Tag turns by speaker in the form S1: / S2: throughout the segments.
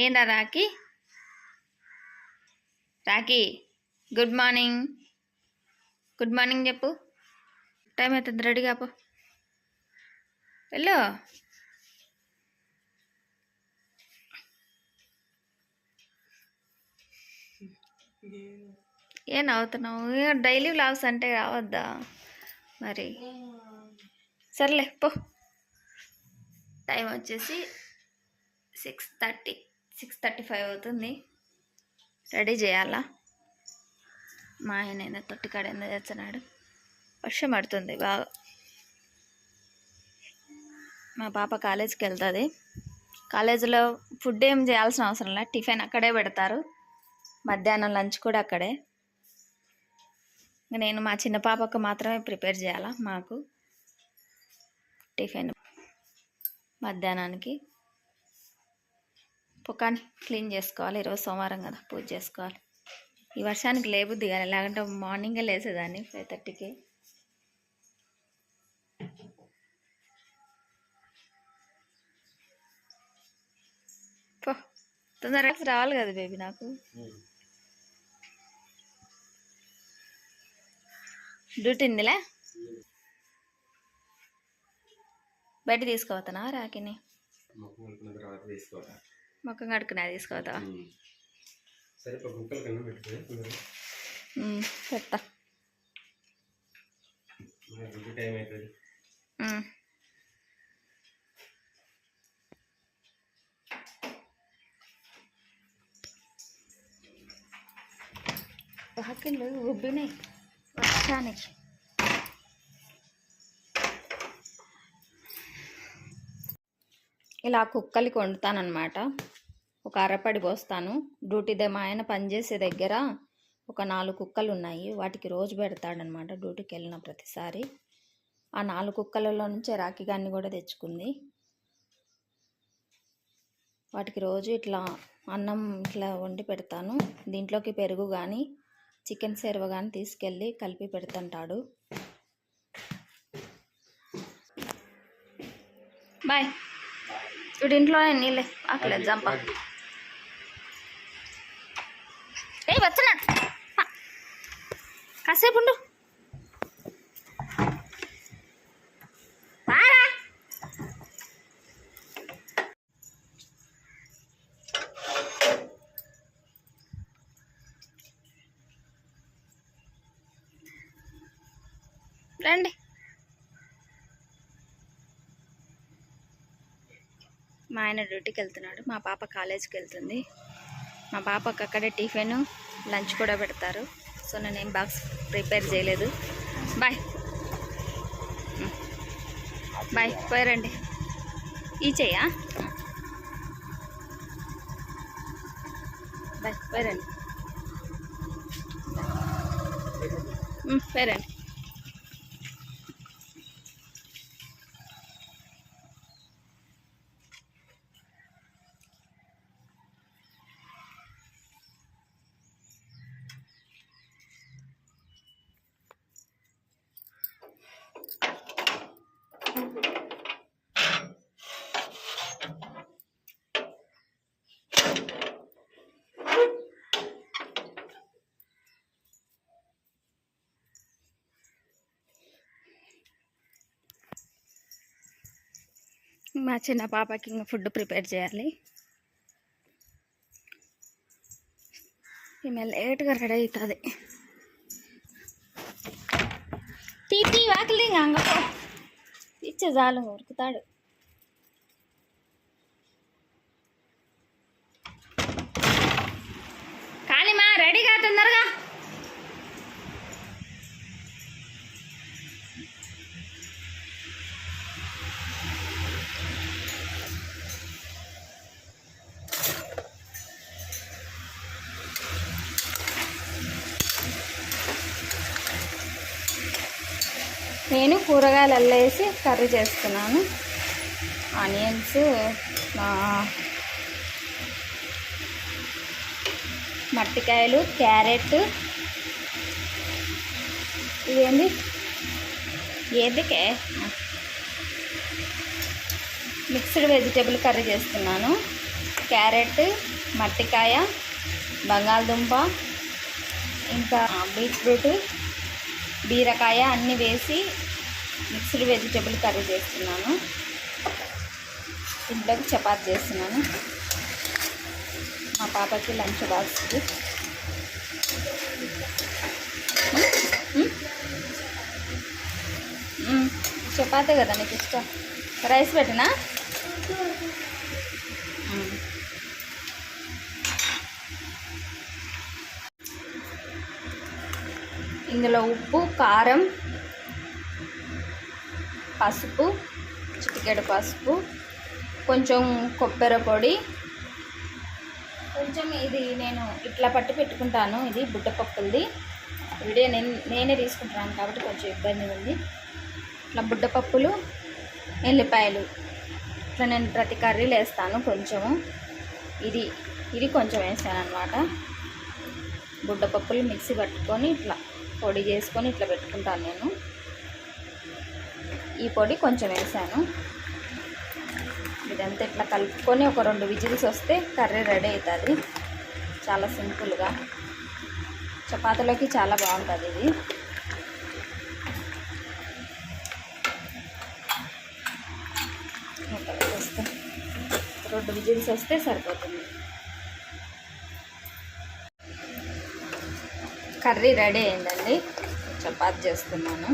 S1: ఏందా Rakhi Rakhi good morning చెప్పు. Time అవుతుంది, రెడీగా పో. వెళ్ళు. ఏం నవ్వుతున్నావు? డైలీ వ్లాగ్స్ అంటే రావద్దా మరి? సర్లే పో. టైం వచ్చేసి 6:35 అవుతుంది. రెడీ చేయాలా? మా ఆయన తొట్టికాడ ఎంత చేస్తున్నాడు. వర్షం పడుతుంది బాగా. మా పాప కాలేజీకి వెళ్తుంది. కాలేజీలో ఫుడ్ ఏం చేయాల్సిన అవసరం లేదు, టిఫిన్ అక్కడే పెడతారు. మధ్యాహ్నం లంచ్ కూడా అక్కడే. నేను మా చిన్న పాపకు మాత్రమే ప్రిపేర్ చేయాలా. మాకు టిఫిన్ మధ్యాహ్నానికి. పొక్కాని క్లీన్ చేసుకోవాలి. ఈరోజు సోమవారం కదా, పూజ చేసుకోవాలి. ఈ వర్షానికి లేబుద్ది కానీ, లేకుంటే మార్నింగే లేసేదాన్ని 5:30కి. పో, తొందరగా రావాలి కదా బేబీ. నాకు డ్యూటీ ఉందిలే. బయట తీసుకోవతానా రాకిని? మొక్కం కడుక్కున్నా తీసుకోవతా? పెడతా. వాకిళ్ళు ఉబ్బినాయి వర్షానికి. ఇలా కుక్కలకి వండుతానమాట. ఒక అరపడి పోస్తాను. డ్యూటీదే మా ఆయన పనిచేసే దగ్గర ఒక 4 కుక్కలు ఉన్నాయి. వాటికి రోజు పెడతాడనమాట డ్యూటీకి వెళ్ళిన ప్రతిసారి. ఆ 4 కుక్కలలో నుంచే రాఖీ గాన్ని కూడా తెచ్చుకుంది. వాటికి రోజు ఇట్లా అన్నం ఇట్లా వండి పెడతాను. దీంట్లోకి పెరుగు కానీ చికెన్ సెరవ కానీ తీసుకెళ్ళి కలిపి పెడుతుంటాడు. బాయ్. ఇప్పుడు ఇంట్లోనే నీళ్ళే ఆకలేదు జంప. ఏ వచ్చినా కాసేపు ఉండు. రండి. మా ఆయన డ్యూటీకి వెళ్తున్నాడు, మా పాప కాలేజీకి వెళ్తుంది. మా పాపకు అక్కడే టిఫిన్ లంచ్ కూడా పెడతారు. సో నేనేం బాక్స్ ప్రిపేర్ చేయలేదు. Bye bye. పోయారండి. ఈ చెయ్యా బాయ్. పోయారండి. పోయారండి. మా చిన్న పాపకి ఇంకా ఫుడ్ ప్రిపేర్ చేయాలి. ఈమె లేట్గా రెడీ అవుతుంది. తీపి వాకిలి అంగపో ఇచ్చే చాలు ఉరుకుతాడు. కాళీమా రెడీగా తొందరగా. నేను కూరగాయలు అల్లేసి కర్రీ చేస్తున్నాను. ఆనియన్స్, మట్టికాయలు, క్యారెట్, ఇదేంది ఏదికే మిక్స్డ్ వెజిటేబుల్ కర్రీ చేస్తున్నాను. క్యారెట్, మట్టికాయ, బంగాళదుంప, ఇంకా బీట్రూట్, బీరకాయ అన్నీ వేసి మిక్స్డ్ వెజిటబుల్ కర్రీ చేస్తున్నాను. ఇంట్లోకి చపాతి చేస్తున్నాను మా పాపకి లంచ్ బాక్స్కి. చపాతే కదా నీకు ఇష్టం. రైస్ పెట్టినా ఇందులో ఉప్పు, కారం, పసుపు, చిటికెడు పసుపు, కొంచెం కొబ్బరి పొడి, కొంచెం ఇది నేను ఇట్లా పట్టి పెట్టుకుంటాను. ఇది బుడ్డపప్పులది వీడియో నేనే తీసుకుంటున్నాను కాబట్టి కొంచెం ఇబ్బంది ఉంది. ఇట్లా బుడ్డపప్పులు, ఎల్లిపాయలు ఇట్లా నేను ప్రతి కర్రీలు వేస్తాను. కొంచెము ఇది కొంచెం వేస్తాను అన్నమాట. బుడ్డపప్పులు మిక్సీ పట్టుకొని ఇట్లా పొడి చేసుకొని ఇట్లా పెట్టుకుంటాను నేను. ఈ పొడి కొంచెం వేసాను. ఇదంతా ఇట్లా కలుపుకొని ఒక 2 విజిల్స్ వస్తే కర్రీ రెడీ అవుతుంది. చాలా సింపుల్గా చపాతీలోకి చాలా బాగుంటుంది ఇది. వస్తే 2 విజిల్స్ వస్తే సరిపోతుంది. కర్రీ రెడీ అయిందండి. చపాతీ చేస్తున్నాను.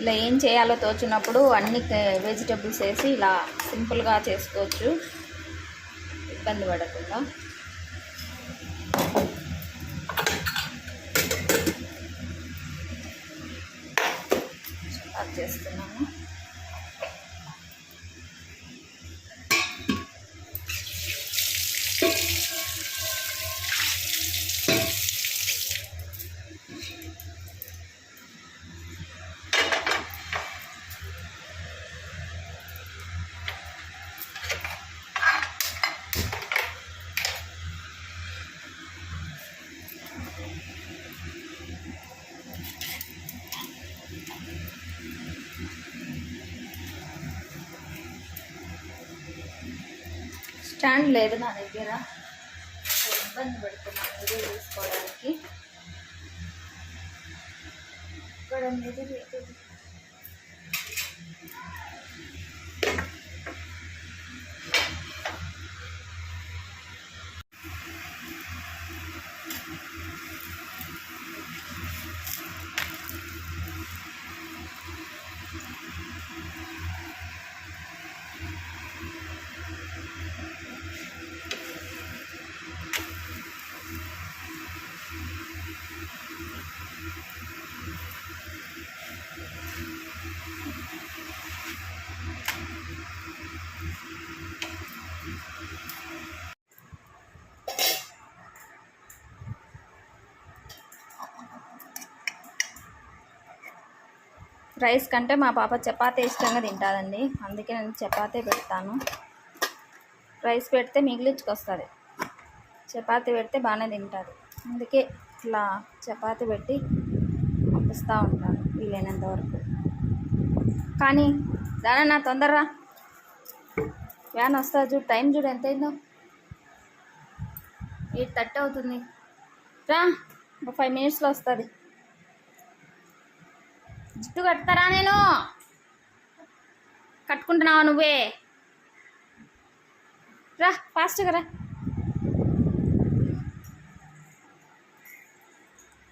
S1: ఇలా ఏం చేయాలో తోచినప్పుడు అన్ని వెజిటబుల్స్ వేసి ఇలా సింపుల్గా చేసుకోవచ్చు, ఇబ్బంది పడకుండా. చపాతీ చేస్తున్నాను. స్టాండ్ లేదు నా దగ్గర, ఇబ్బంది పెడుతున్నాను వీడియో తీసుకోవడానికి. ఇక్కడ లేదు. రైస్ కంటే మా పాప చపాతీ ఇష్టంగా తింటుందండి. అందుకే నేను చపాతీ పెడతాను. రైస్ పెడితే మిగిలించుకొస్తుంది, చపాతీ పెడితే బాగానే తింటుంది. అందుకే ఇట్లా చపాతీ పెట్టి పంపిస్తూ ఉంటాను వీలైనంత వరకు. కానీ దాని నా తొందరరా, వ్యాన్ వస్తుంది చూడు. టైం చూడు ఎంత అయిందో, 8:30 అవుతుంది. రా, ఒక 5 మినిట్స్లో వస్తుంది. జుట్టు కడతారా? నేను కట్టుకుంటున్నావా నువ్వే? రా, ఫాస్ట్గా రా.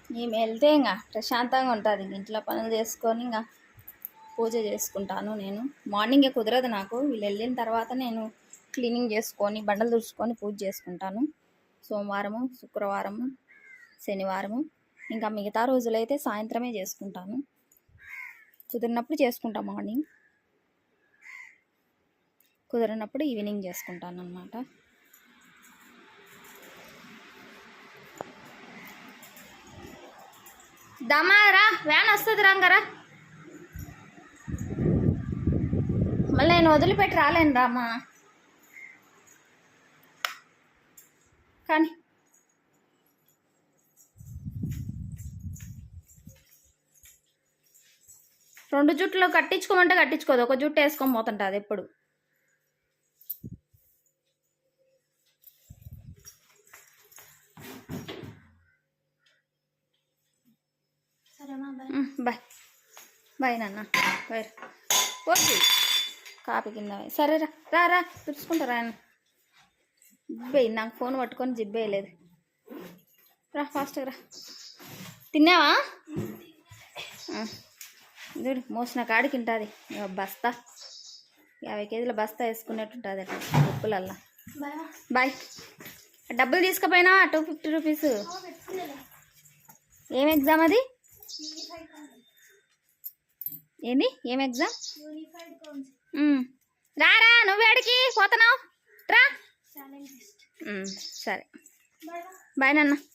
S1: మేము వెళ్తే ఇంకా ప్రశాంతంగా ఉంటుంది. ఇంట్లో పనులు చేసుకొని ఇంకా పూజ చేసుకుంటాను. నేను మార్నింగే కుదరదు నాకు. వీళ్ళు వెళ్ళిన తర్వాత నేను క్లీనింగ్ చేసుకొని బండలు తుడుచుకొని పూజ చేసుకుంటాను. సోమవారము, శుక్రవారము, శనివారము, ఇంకా మిగతా రోజులైతే సాయంత్రమే చేసుకుంటాను. కుదిరినప్పుడు చేసుకుంటాం మార్నింగ్, కుదిరినప్పుడు ఈవినింగ్ చేసుకుంటాను అన్నమాట. దమారా, వ్యాన్ వస్తుంది రాంగరా. మళ్ళీ నేను వదిలిపెట్టి రాలేను రామా. కానీ రెండు జుట్లు కట్టించుకోమంటే కట్టించుకోదు, ఒక జుట్టు వేసుకొని పోతుంటుంది ఎప్పుడు. బాయ్ బాయ్ నాన్న బాయ్ ఓకే కాపీ కింద సరేరా రా రా తుడుచుకుంటారా ఆయన జిబ్బేయి నాకు ఫోన్ పట్టుకొని జిబ్బేయలేదు రా ఫాస్ట్గా రా తిన్నావా చూడు మోసిన కాడికి ఉంటుంది బస్తా 50 కేజీల బస్తా వేసుకునేట్టుంటుంది అట్లా ఉప్పులల్లా బాయ్ డబ్బులు తీసుకుపోయినా 250 రూపీస్ ఏం ఎగ్జామ్ అది ఏంది ఏం ఎగ్జామ్ రారా నువ్వు ఎడికి పోతున్నావు రా సరే బాయ్ నాన్న